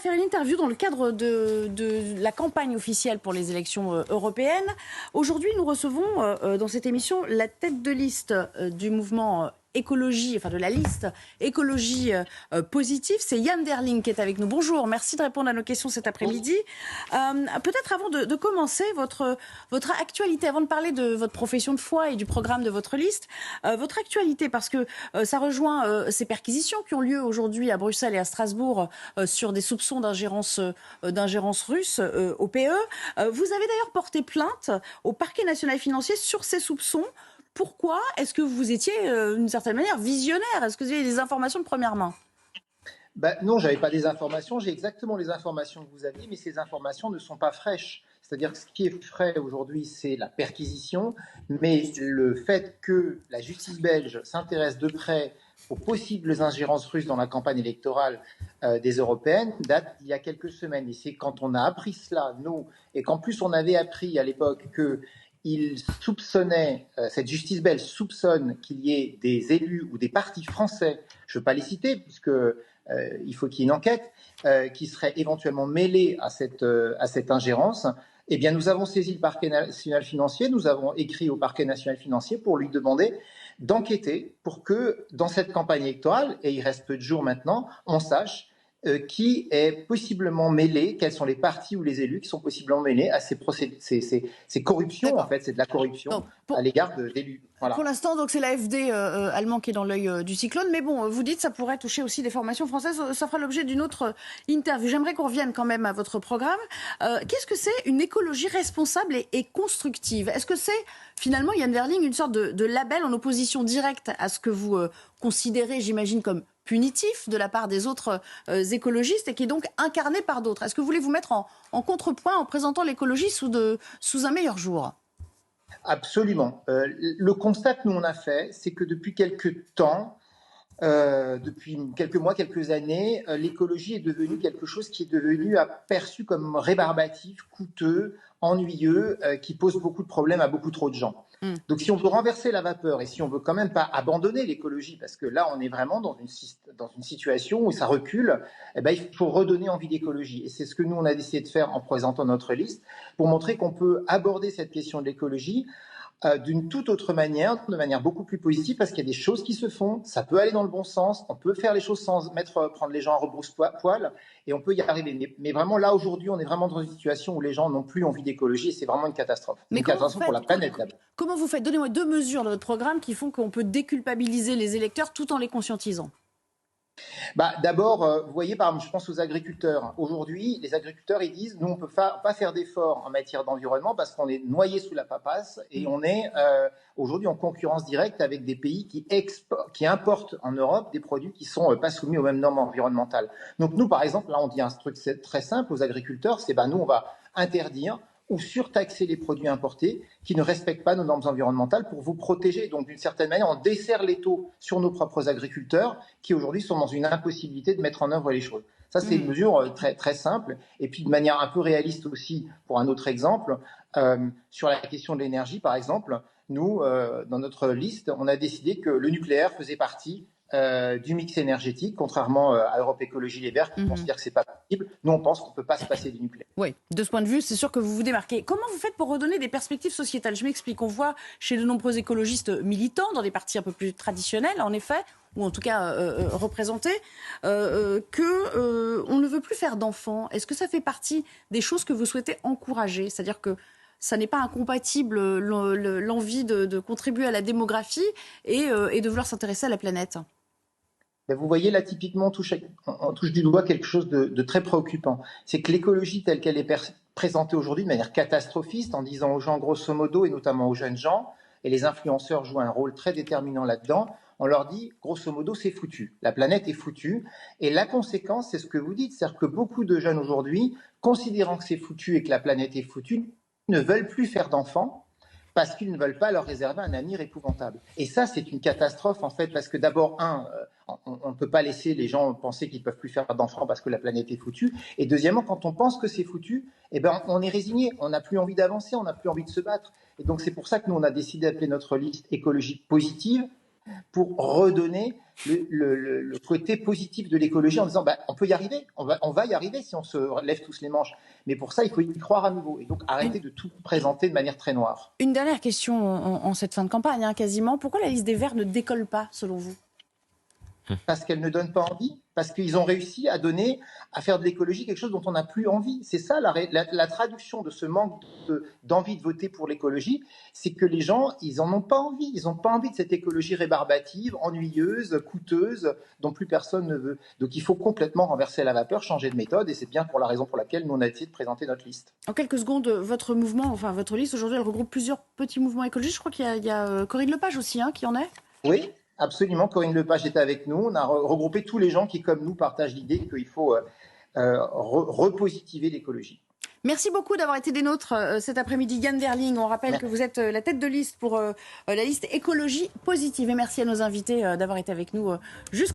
faire une interview dans le cadre de la campagne officielle pour les élections européennes. Aujourd'hui, nous recevons dans cette émission la tête de liste du mouvement écologie, enfin de la liste écologie positive. C'est Yann Derling qui est avec nous. Bonjour, merci de répondre à nos questions cet après-midi. Peut-être avant de commencer votre actualité, avant de parler de votre profession de foi et du programme de votre liste, votre actualité, parce que ça rejoint ces perquisitions qui ont lieu aujourd'hui à Bruxelles et à Strasbourg sur des soupçons d'ingérence russe au PE. Vous avez d'ailleurs porté plainte au parquet national financier sur ces soupçons. Pourquoi? Est-ce que vous étiez, d'une certaine manière, visionnaire? Est-ce que vous avez des informations de première main? Non, je n'avais pas des informations. J'ai exactement les informations que vous aviez, mais ces informations ne sont pas fraîches. C'est-à-dire que ce qui est frais aujourd'hui, c'est la perquisition, mais le fait que la justice belge s'intéresse de près aux possibles ingérences russes dans la campagne électorale des européennes date d'il y a quelques semaines. Et c'est quand on a appris cela, nous, et qu'en plus on avait appris à l'époque que cette justice belge soupçonne qu'il y ait des élus ou des partis français, je ne veux pas les citer, puisque il faut qu'il y ait une enquête, qui seraient éventuellement mêlés à cette ingérence. Eh bien, nous avons saisi le parquet national financier, nous avons écrit au parquet national financier pour lui demander d'enquêter pour que, dans cette campagne électorale, et il reste peu de jours maintenant, on sache qui est possiblement mêlé, quels sont les partis ou les élus qui sont possiblement mêlés à ces corruptions. En fait, c'est de la corruption à l'égard d'élus. Voilà. Pour l'instant, donc c'est l'AfD allemand qui est dans l'œil du cyclone, mais bon, vous dites que ça pourrait toucher aussi des formations françaises, ça fera l'objet d'une autre interview. J'aimerais qu'on revienne quand même à votre programme. Qu'est-ce que c'est une écologie responsable et constructive? Est-ce que c'est finalement, Yann Derling, une sorte de label en opposition directe à ce que vous considérez, j'imagine, comme punitif de la part des autres écologistes et qui est donc incarné par d'autres? Est-ce que vous voulez vous mettre en contrepoint en présentant l'écologie sous un meilleur jour? Absolument. Le constat que nous on a fait, c'est que depuis quelques temps, depuis quelques mois, quelques années, l'écologie est devenue quelque chose qui est devenu perçu comme rébarbatif, coûteux, ennuyeux, qui pose beaucoup de problèmes à beaucoup trop de gens. Donc si on veut renverser la vapeur et si on veut quand même pas abandonner l'écologie, parce que là on est vraiment dans une situation où ça recule, eh ben, il faut redonner envie d'écologie. Et c'est ce que nous on a décidé de faire en présentant notre liste, pour montrer qu'on peut aborder cette question de l'écologie d'une toute autre manière, de manière beaucoup plus positive, parce qu'il y a des choses qui se font, ça peut aller dans le bon sens, on peut faire les choses sans prendre les gens à rebrousse-poil, et on peut y arriver. Mais vraiment, là, aujourd'hui, on est vraiment dans une situation où les gens n'ont plus envie d'écologie, et c'est vraiment une catastrophe. Mais une catastrophe pour la planète, d'abord. Comment vous faites? Donnez-moi 2 mesures de votre programme qui font qu'on peut déculpabiliser les électeurs tout en les conscientisant. D'abord, vous voyez, par exemple, je pense aux agriculteurs. Aujourd'hui, les agriculteurs, ils disent, nous, on ne peut pas faire d'efforts en matière d'environnement parce qu'on est noyé sous la papasse et on est aujourd'hui en concurrence directe avec des pays qui importent en Europe des produits qui ne sont pas soumis aux mêmes normes environnementales. Donc nous, par exemple, là, on dit un truc très simple aux agriculteurs, c'est nous, on va interdire ou surtaxer les produits importés qui ne respectent pas nos normes environnementales pour vous protéger. Donc, d'une certaine manière, on desserre l'étau sur nos propres agriculteurs qui, aujourd'hui, sont dans une impossibilité de mettre en œuvre les choses. Ça, c'est une mesure très, très simple. Et puis, de manière un peu réaliste aussi, pour un autre exemple, sur la question de l'énergie, par exemple, nous, dans notre liste, on a décidé que le nucléaire faisait partie du mix énergétique, contrairement à Europe Écologie Les Verts qui considèrent que ce n'est pas possible. Nous, on pense qu'on ne peut pas se passer du nucléaire. Oui, de ce point de vue, c'est sûr que vous vous démarquez. Comment vous faites pour redonner des perspectives sociétales? Je m'explique. On voit chez de nombreux écologistes militants, dans des partis un peu plus traditionnels, en effet, ou en tout cas représentés, qu'on ne veut plus faire d'enfants. Est-ce que ça fait partie des choses que vous souhaitez encourager? C'est-à-dire que ça n'est pas incompatible, l'envie de contribuer à la démographie et de vouloir s'intéresser à la planète? Vous voyez, là, typiquement, on touche du doigt quelque chose de très préoccupant. C'est que l'écologie telle qu'elle est présentée aujourd'hui de manière catastrophiste, en disant aux gens, grosso modo, et notamment aux jeunes gens, et les influenceurs jouent un rôle très déterminant là-dedans, on leur dit, grosso modo, c'est foutu. La planète est foutue. Et la conséquence, c'est ce que vous dites, c'est-à-dire que beaucoup de jeunes aujourd'hui, considérant que c'est foutu et que la planète est foutue, ne veulent plus faire d'enfants, parce qu'ils ne veulent pas leur réserver un avenir épouvantable. Et ça, c'est une catastrophe, en fait, parce que d'abord, on ne peut pas laisser les gens penser qu'ils ne peuvent plus faire d'enfants parce que la planète est foutue. Et deuxièmement, quand on pense que c'est foutu, on est résigné, on n'a plus envie d'avancer, on n'a plus envie de se battre. Et donc, c'est pour ça que nous, on a décidé d'appeler notre liste écologique positive, pour redonner le côté positif de l'écologie en disant on peut y arriver, on va y arriver si on se lève tous les manches. Mais pour ça, il faut y croire à nouveau et donc arrêter de tout présenter de manière très noire. Une dernière question en cette fin de campagne, quasiment. Pourquoi la liste des Verts ne décolle pas, selon vous ? Parce qu'elle ne donne pas envie, parce qu'ils ont réussi à faire de l'écologie quelque chose dont on n'a plus envie. C'est ça la traduction de ce manque d'envie de voter pour l'écologie, c'est que les gens, ils n'en ont pas envie. Ils n'ont pas envie de cette écologie rébarbative, ennuyeuse, coûteuse, dont plus personne ne veut. Donc il faut complètement renverser la vapeur, changer de méthode, et c'est bien pour la raison pour laquelle nous on a essayé de présenter notre liste. En quelques secondes, votre mouvement, enfin votre liste, aujourd'hui, elle regroupe plusieurs petits mouvements écologistes. Je crois qu'il y a Corinne Lepage aussi qui en est. Oui. Absolument, Corinne Lepage était avec nous. On a regroupé tous les gens qui, comme nous, partagent l'idée qu'il faut repositiver l'écologie. Merci beaucoup d'avoir été des nôtres cet après-midi. Yann Verling, on rappelle que vous êtes la tête de liste pour la liste écologie positive. Et merci à nos invités d'avoir été avec nous jusqu'à